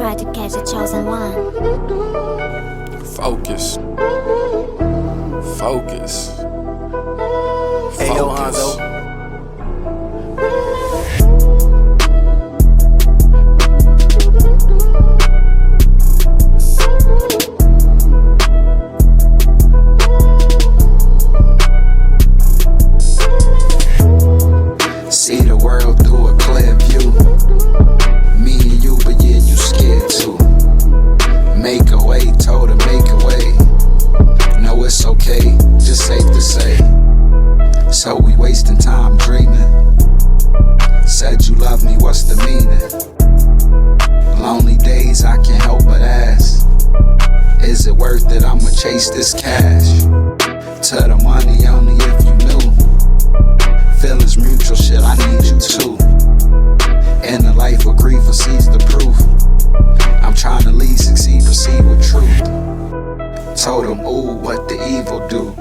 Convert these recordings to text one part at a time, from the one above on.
try to catch the chosen one. Focus. Focus. Hey, yo, Focus. Hanzo. See the world through a clear view. Me and you, but yeah, you scared too. Make a way, told her make a way. No, it's okay, just safe to say. So we wasting time dreaming. Said you love me, what's the meaning? Lonely days, I can't help but ask. Is it worth it? I'ma chase this cash. To the money only if you knew. Feelings mutual, shit, I need you too. In the life of grief, I seize the proof. I'm trying to lead, succeed, proceed with truth. Told them, ooh, what the evil do.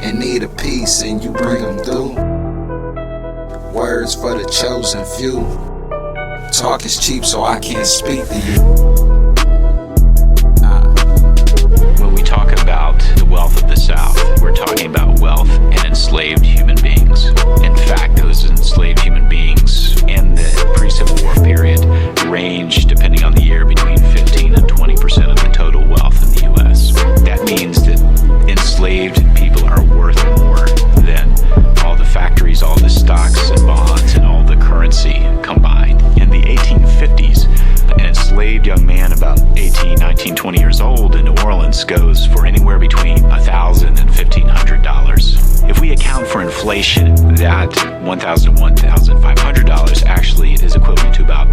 In need of peace, and you bring them through. Words for the chosen few. Talk is cheap, so I can't speak to you. When we talk about the wealth of the South, we're talking about wealth in enslaved human beings. In fact, those enslaved human beings in the pre-Civil War period range, depending on the year, between 15 and 20% of the total wealth in the U.S. That means that enslaved people are worth more than all the factories, all the stocks and bonds, and all the currency combined. In the 1850s, an enslaved young man about 18, 19, 20 years old in New Orleans goes for anywhere between $1,000 and $1,500. If we account for inflation, that $1,000 to $1,500 actually is equivalent to about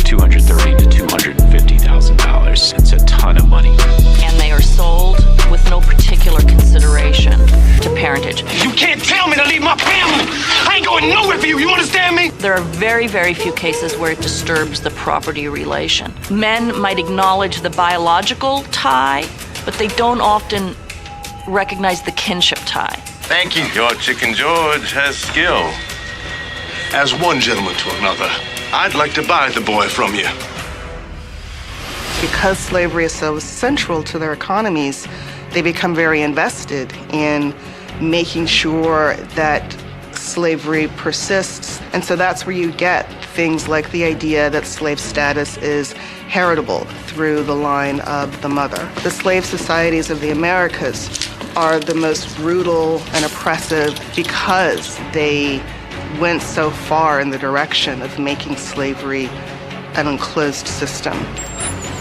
$230,000 to $250,000. It's a ton of money. And they are sold with no particular consideration to parentage. You can't tell me to leave my family. I ain't going nowhere for you. You understand me? There are very, very few cases where it disturbs the property relation. Men might acknowledge the biological tie, but they don't often recognize the kinship tie. Thank you. Your Chicken George has skill. As one gentleman to another, I'd like to buy the boy from you. Because slavery is so central to their economies, they become very invested in making sure that slavery persists. And so that's where you get things like the idea that slave status is heritable through the line of the mother. The slave societies of the Americas are the most brutal and oppressive because they went so far in the direction of making slavery an enclosed system.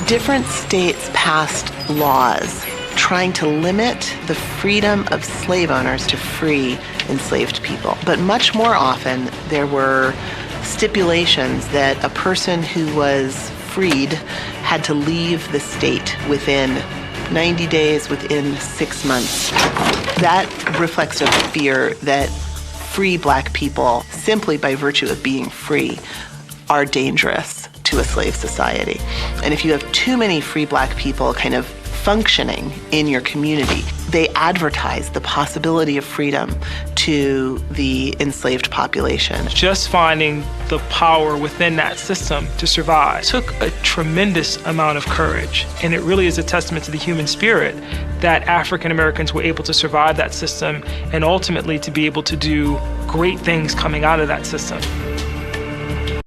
Different states passed laws trying to limit the freedom of slave owners to free enslaved people. But much more often, there were stipulations that a person who was freed had to leave the state within 90 days, within 6 months. That reflects a fear that free Black people, simply by virtue of being free, are dangerous to a slave society. And if you have too many free Black people kind of functioning in your community, they advertise the possibility of freedom to the enslaved population. Just finding the power within that system to survive took a tremendous amount of courage. And it really is a testament to the human spirit that African Americans were able to survive that system and ultimately to be able to do great things coming out of that system.